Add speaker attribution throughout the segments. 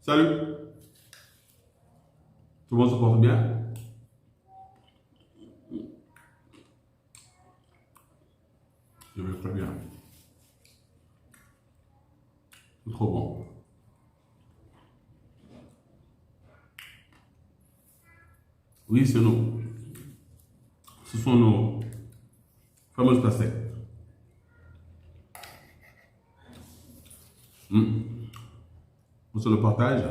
Speaker 1: Salut, tout le monde se porte bien? Je vais très bien. C'est trop bon. Oui, c'est nous. Ce sont nos fameuses pastèques. On se le partage.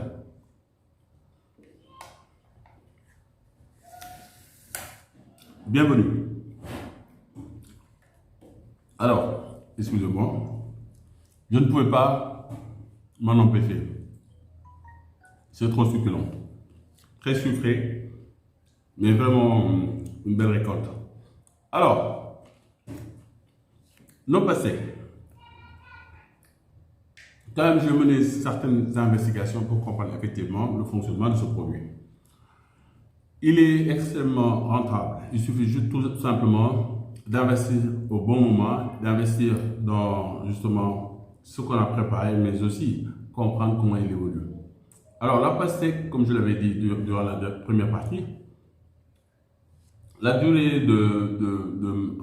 Speaker 1: Bienvenue. Alors, excusez-moi, je ne pouvais pas m'en empêcher. C'est trop succulent. Très sucré, mais vraiment une belle récolte. Alors, nos pastèques. Quand même, j'ai mené certaines investigations pour comprendre effectivement le fonctionnement de ce produit. Il est extrêmement rentable. Il suffit juste tout simplement d'investir au bon moment, d'investir dans justement ce qu'on a préparé, mais aussi comprendre comment il évolue. Alors, la pastèque, comme je l'avais dit durant la première partie, la durée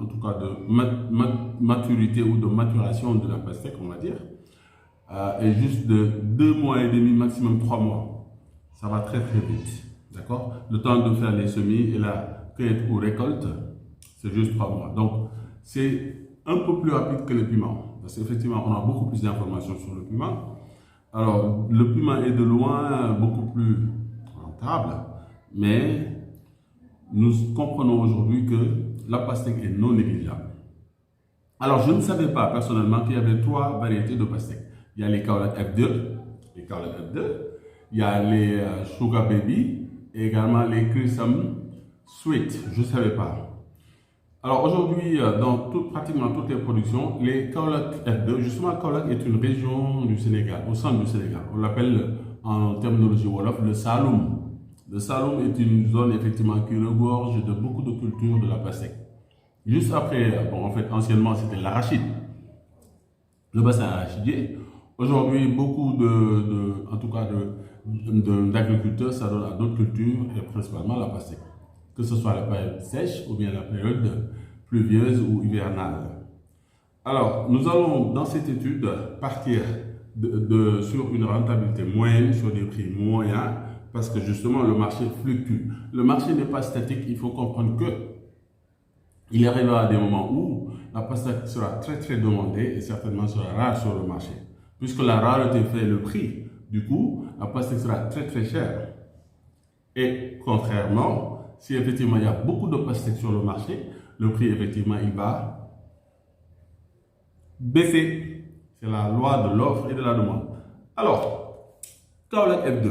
Speaker 1: en tout cas de maturité ou de maturation de la pastèque, on va dire, est juste de 2 mois et demi, maximum 3 mois. Ça va très très vite. D'accord? Le temps de faire les semis et la cueillette ou récolte, c'est juste 3 mois. Donc, c'est un peu plus rapide que le piment. Parce qu'effectivement, on a beaucoup plus d'informations sur le piment. Alors, le piment est de loin beaucoup plus rentable, mais nous comprenons aujourd'hui que la pastèque est non négligeable. Alors, je ne savais pas personnellement qu'il y avait 3 variétés de pastèques. Il y a les Kaolack F2, il y a les Sugar Baby et également les Crisam Sweet. Je ne savais pas. Alors aujourd'hui, dans pratiquement toutes les productions, les Kaolack F2, justement, Kaolack est une région du Sénégal, au centre du Sénégal. On l'appelle en terminologie Wolof le Saloum. Le Saloum est une zone effectivement qui regorge de beaucoup de cultures de la pastèque. Juste après, bon, en fait, anciennement, c'était l'arachide, le bassin arachidier. Aujourd'hui, beaucoup en tout cas, d'agriculteurs s'adonnent à d'autres cultures et principalement la pastèque, que ce soit la période sèche ou bien la période pluvieuse ou hivernale. Alors, nous allons dans cette étude partir sur une rentabilité moyenne, sur des prix moyens, parce que justement le marché fluctue. Le marché n'est pas statique, il faut comprendre que il arrivera à des moments où la pastèque sera très très demandée et certainement sera rare sur le marché. Puisque la rareté fait le prix, du coup, la pastèque sera très très chère. Et contrairement, si effectivement il y a beaucoup de pastèques sur le marché, le prix effectivement il va baisser. C'est la loi de l'offre et de la demande. Alors, Kaolack F2.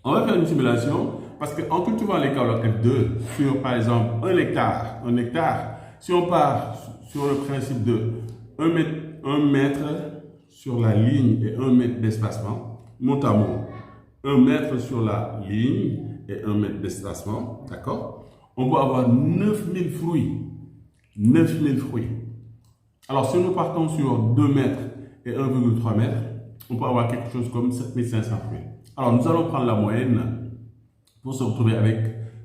Speaker 1: On va faire une simulation parce qu'en cultivant les Kaolack F2 sur par exemple un hectare, si on part sur le principe de 1 mètre sur la ligne et 1 mètre d'espacement, mot à mot, 1 mètre sur la ligne et 1 mètre d'espacement, d'accord? On peut avoir 9000 fruits. 9000 fruits. Alors, si nous partons sur 2 mètres et 1,3 mètres, on peut avoir quelque chose comme 7500 fruits. Alors, nous allons prendre la moyenne pour se retrouver avec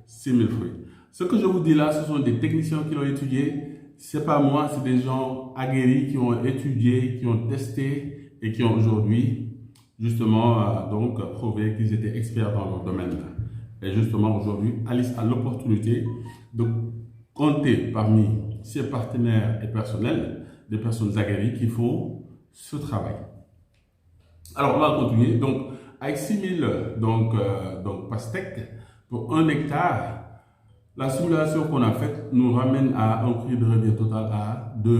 Speaker 1: 6000 fruits. Ce que je vous dis là, ce sont des techniciens qui l'ont étudié. C'est pas moi, c'est des gens aguerris qui ont étudié, qui ont testé et qui ont aujourd'hui justement donc prouvé qu'ils étaient experts dans leur domaine. Et justement aujourd'hui, Alice a l'opportunité de compter parmi ses partenaires et personnels des personnes aguerries qui font ce travail. Alors on va continuer. Donc avec 6000 pastèques pour 1 hectare. La simulation qu'on a faite nous ramène à un prix de revient total de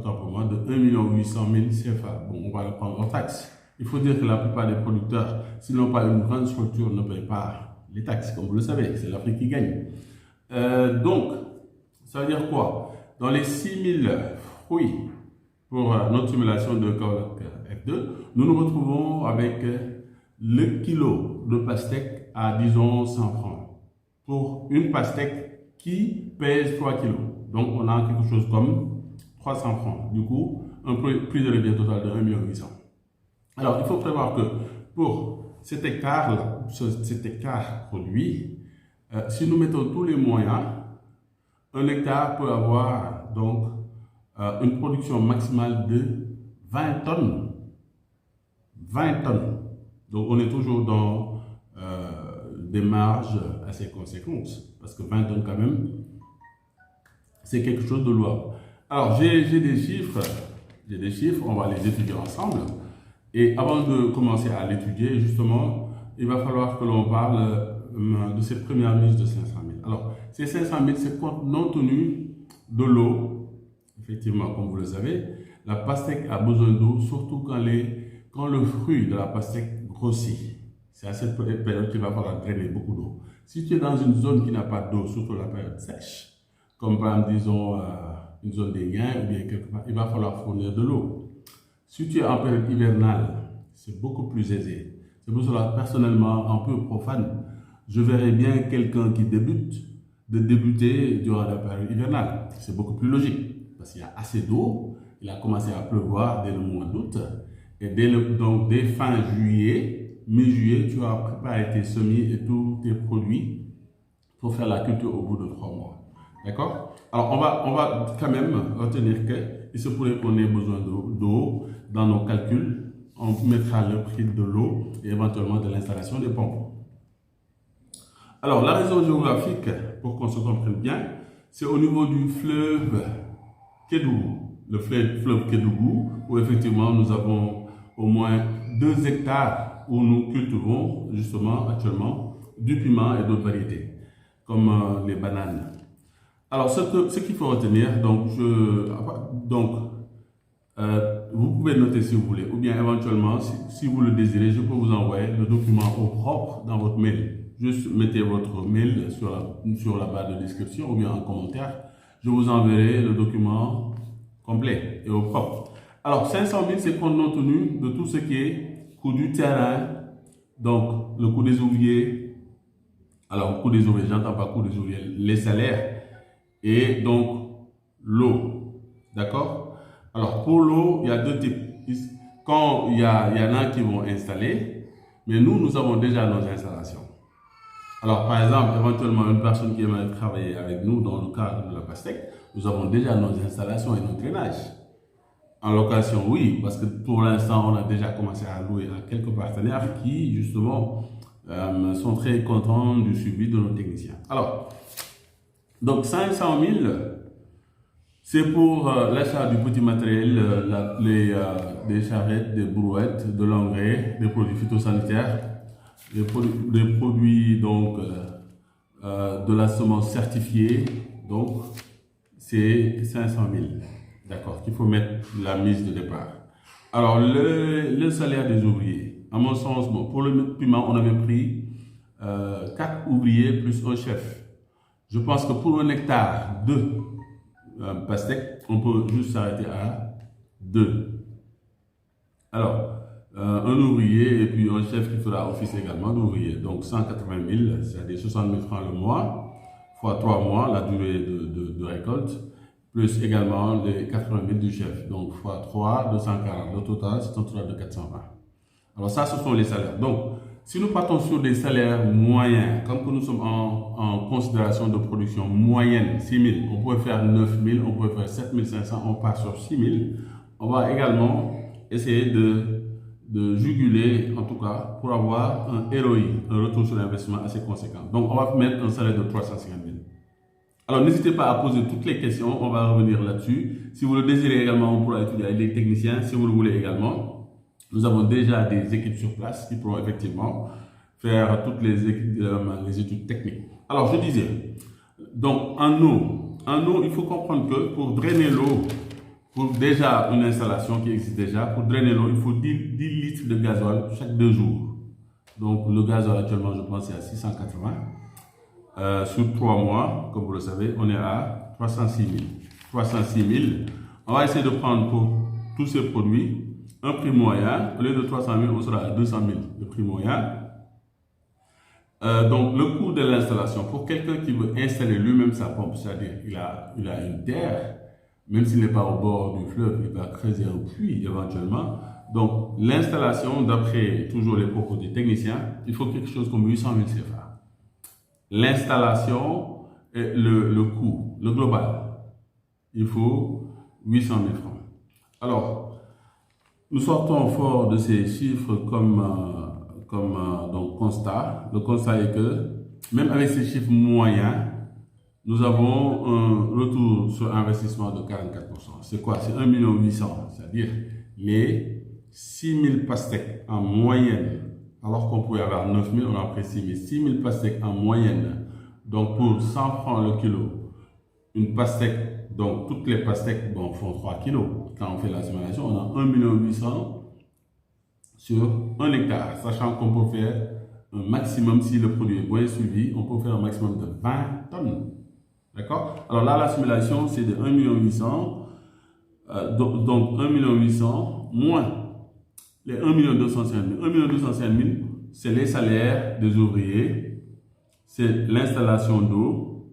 Speaker 1: 1 800 000 CFA. Bon, on va le prendre en taxe. Il faut dire que la plupart des producteurs, s'ils n'ont pas une grande structure, ne payent pas les taxes. Comme vous le savez, c'est l'Afrique qui gagne. Donc, ça veut dire quoi? Dans les 6000 fruits pour notre simulation de Kaolack F2, nous nous retrouvons avec le kilo de pastèque à, disons, 100 francs. Pour une pastèque qui pèse 3 kg. Donc, on a quelque chose comme 300 francs. Du coup, un prix de revient total de 1 800 000. Alors, il faut prévoir que pour cet hectare produit, si nous mettons tous les moyens, un hectare peut avoir donc une production maximale de 20 tonnes. 20 tonnes. Donc on est toujours dans des marges assez conséquentes, parce que 20 tonnes quand même, c'est quelque chose de louable. Alors j'ai des chiffres, on va les étudier ensemble. Et avant de commencer à l'étudier, justement, il va falloir que l'on parle de cette première mise de 500 000. Alors, ces 500 000, c'est compte non tenu de l'eau. Effectivement, comme vous le savez, la pastèque a besoin d'eau, surtout quand le fruit de la pastèque grossit. C'est à cette période qu'il va falloir drainer beaucoup d'eau. Si tu es dans une zone qui n'a pas d'eau, surtout la période sèche, comme par exemple, disons, une zone des Gains ou bien quelque part, il va falloir fournir de l'eau. Si tu es en période hivernale, c'est beaucoup plus aisé. C'est pour cela, personnellement, un peu profane, je verrais bien quelqu'un qui débuter durant la période hivernale. C'est beaucoup plus logique, parce qu'il y a assez d'eau, il a commencé à pleuvoir dès le mois d'août, et donc dès fin juillet, mi-juillet, tu as préparé tes semis et tous tes produits pour faire la culture au bout de 3 mois. D'accord? Alors, on va quand même retenir qu'il se pourrait qu'on ait besoin d'eau dans nos calculs. On mettra le prix de l'eau et éventuellement de l'installation des pompes. Alors, la raison géographique, pour qu'on se comprenne bien, c'est au niveau du fleuve Kédougou. Le fleuve Kédougou, où effectivement nous avons au moins 2 hectares où nous cultivons justement actuellement du piment et d'autres variétés, comme les bananes. Alors, ce qu'il faut retenir, vous pouvez noter si vous voulez, ou bien éventuellement, si vous le désirez, je peux vous envoyer le document au propre dans votre mail. Juste mettez votre mail sur la barre de description ou bien en commentaire. Je vous enverrai le document complet et au propre. Alors, 500 000, c'est compte non tenu de tout ce qui est coût du terrain, donc le coût des ouvriers. Alors, coût des ouvriers, j'entends pas coût des ouvriers, les salaires. Et donc, l'eau. D'accord? Alors, pour l'eau, il y a 2 types. Quand il y en a qui vont installer, mais nous avons déjà nos installations. Alors, par exemple, éventuellement, une personne qui aimerait travailler avec nous dans le cadre de la pastèque, nous avons déjà nos installations et nos drainages. En location, oui, parce que pour l'instant, on a déjà commencé à louer à quelques partenaires qui, justement, sont très contents du suivi de nos techniciens. Alors, donc 500 000, c'est pour l'achat du petit matériel, des charrettes, des brouettes, de l'engrais, des produits phytosanitaires, des produits donc, de la semence certifiée. Donc, c'est 500 000, d'accord, qu'il faut mettre la mise de départ. Alors, le salaire des ouvriers, à mon sens, bon, pour le piment, on avait pris 4 ouvriers plus un chef. Je pense que pour un hectare de pastèque, on peut juste s'arrêter à 2. Alors, un ouvrier et puis un chef qui fera office également d'ouvrier. Donc 180 000, c'est-à-dire 60 000 francs le mois, fois 3 mois, la durée de récolte, plus également les 80 000 du chef. Donc fois 3, 240. Le total, c'est un total de 420. Alors ça, ce sont les salaires. Donc, si nous partons sur des salaires moyens, comme que nous sommes en considération de production moyenne, 6 000, on pourrait faire 9 000, on pourrait faire 7 500, on part sur 6 000. On va également essayer de juguler, en tout cas, pour avoir un ROI, un retour sur l'investissement assez conséquent. Donc, on va mettre un salaire de 350 000. Alors, n'hésitez pas à poser toutes les questions, on va revenir là-dessus. Si vous le désirez également, on pourra étudier avec les techniciens, si vous le voulez également. Nous avons déjà des équipes sur place qui pourront effectivement faire toutes les études techniques. Alors, je disais, donc en eau, il faut comprendre que pour drainer l'eau, pour déjà une installation qui existe déjà, pour drainer l'eau, il faut 10 litres de gasoil chaque 2 jours. Donc, le gasoil actuellement, je pense, c'est à 680. Sur 3 mois, comme vous le savez, on est à 306 000. 306 000. On va essayer de prendre pour tous ces produits un prix moyen. Au lieu de 300 000, on sera à 200 000, le prix moyen. Donc, le coût de l'installation, pour quelqu'un qui veut installer lui-même sa pompe, c'est-à-dire il a une terre, même s'il n'est pas au bord du fleuve, il va creuser un puits éventuellement.
Speaker 2: Donc, l'installation, d'après toujours les propos des techniciens, il faut quelque chose comme 800 000 CFA. L'installation, le coût, le global, il faut 800 000 francs. Alors, nous sortons fort de ces chiffres comme donc, constat. Le constat est que, même avec ces chiffres moyens, nous avons un retour sur investissement de 44%. C'est quoi? C'est 1 800 000, c'est-à-dire les 6 000 pastèques en moyenne, alors qu'on pouvait avoir 9 000, on a pris 6 000. 6 000 pastèques en moyenne, donc pour 100 francs le kilo, une pastèque, donc toutes les pastèques font 3 kilos. Quand on fait la simulation, on a 1 800 000 sur 1 hectare, sachant qu'on peut faire un maximum, si le produit est bien suivi, on peut faire un maximum de 20 tonnes. D'accord? Alors là, la simulation, c'est de 1 800 000, donc 1 800 000 moins les 1 205 000. 1 205 000, c'est les salaires des ouvriers, c'est l'installation d'eau,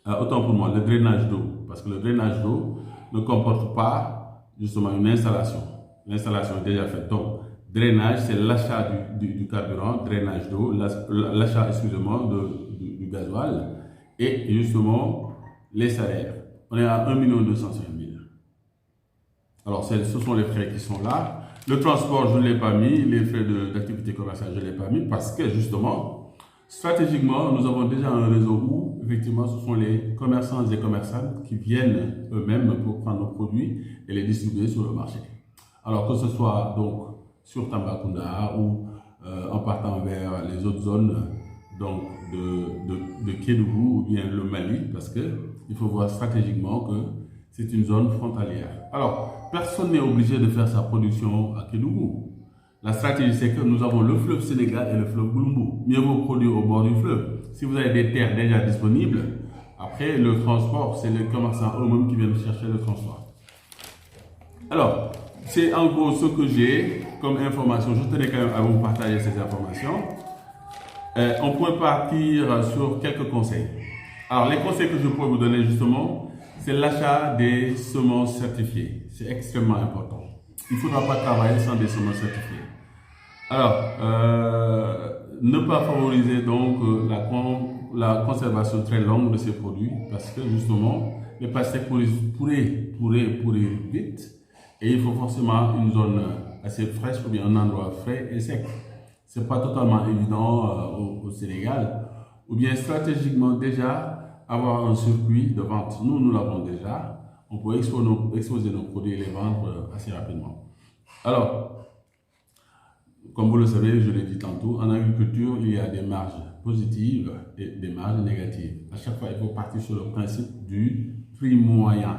Speaker 2: autant pour moi, le drainage d'eau, parce que le drainage d'eau ne comporte pas justement une installation. L'installation est déjà faite. Donc, drainage, c'est l'achat du carburant, drainage d'eau, l'achat, excusez-moi, du gasoil, et justement les salaires. On est à 1 205 000. Alors, ce sont les frais qui sont là. Le transport, je ne l'ai pas mis. Les frais d'activité commerciale, je ne l'ai pas mis parce que justement, stratégiquement, nous avons déjà un réseau où, effectivement, ce sont les commerçants et commerçantes qui viennent eux-mêmes pour prendre nos produits et les distribuer sur le marché. Alors, que ce soit donc sur Tambacounda ou en partant vers les autres zones donc de Kédougou ou bien le Mali, parce qu'il faut voir stratégiquement que c'est une zone frontalière. Alors, personne n'est obligé de faire sa production à Kédougou. La stratégie, c'est que nous avons le fleuve Sénégal et le fleuve Gouloumbou. Mieux vaut produire au bord du fleuve. Si vous avez des terres déjà disponibles, après le transport, c'est les commerçants eux-mêmes qui viennent chercher le transport. Alors, c'est en gros ce que j'ai comme information. Je tenais quand même à vous partager ces informations. On pourrait partir sur quelques conseils. Alors, les conseils que je pourrais vous donner justement, c'est l'achat des semences certifiées. C'est extrêmement important. Il ne faudra pas travailler sans des semences certifiées. Alors, ne pas favoriser donc la conservation très longue de ces produits parce que justement, les pastèques pourraient vite et il faut forcément une zone assez fraîche ou bien un endroit frais et sec. Ce n'est pas totalement évident au Sénégal. Ou bien stratégiquement déjà avoir un circuit de vente. Nous l'avons déjà. On peut exposer nos produits et les vendre assez rapidement. Alors, comme vous le savez, je l'ai dit tantôt, en agriculture, il y a des marges positives et des marges négatives. À chaque fois, il faut partir sur le principe du prix moyen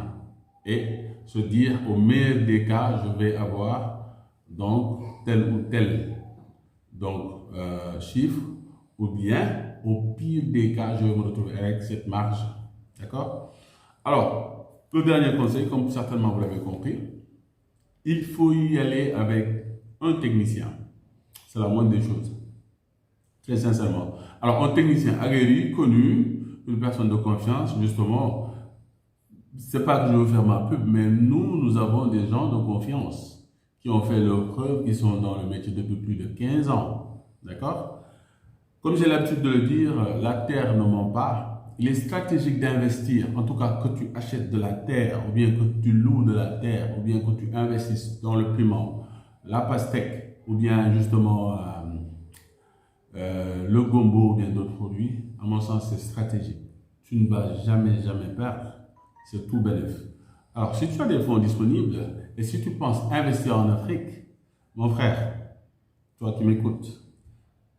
Speaker 2: et se dire au meilleur des cas, je vais avoir donc tel ou tel chiffre, ou bien au pire des cas, je vais me retrouver avec cette marge. D'accord? Alors, le dernier conseil, comme certainement vous l'avez compris, il faut y aller avec un technicien. C'est la moindre des choses. Très sincèrement. Alors, un technicien aguerri, connu, une personne de confiance, justement, c'est pas que je veux faire ma pub, mais nous avons des gens de confiance qui ont fait leurs preuves, qui sont dans le métier depuis plus de 15 ans. D'accord? Comme j'ai l'habitude de le dire, la terre ne ment pas. Il est stratégique d'investir, en tout cas que tu achètes de la terre, ou bien que tu loues de la terre, ou bien que tu investisses dans le piment, la pastèque, ou bien justement le gombo, ou bien d'autres produits. À mon sens, c'est stratégique. Tu ne vas jamais perdre. C'est tout bénéfice. Alors, si tu as des fonds disponibles, et si tu penses investir en Afrique, mon frère, toi qui m'écoutes,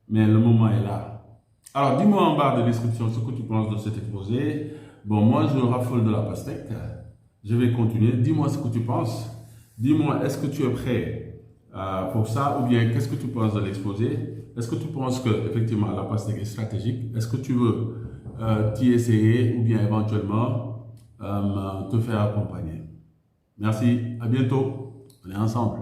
Speaker 2: mais le moment est là. Alors, dis-moi en barre de description ce que tu penses de cet exposé. Bon, moi, je raffole de la pastèque. Je vais continuer. Dis-moi ce que tu penses. Dis-moi, est-ce que tu es prêt pour ça ou bien qu'est-ce que tu penses de l'exposé? Est-ce que tu penses que effectivement la pastèque est stratégique? Est-ce que tu veux t'y essayer ou bien éventuellement te faire accompagner? Merci, à bientôt. On est ensemble.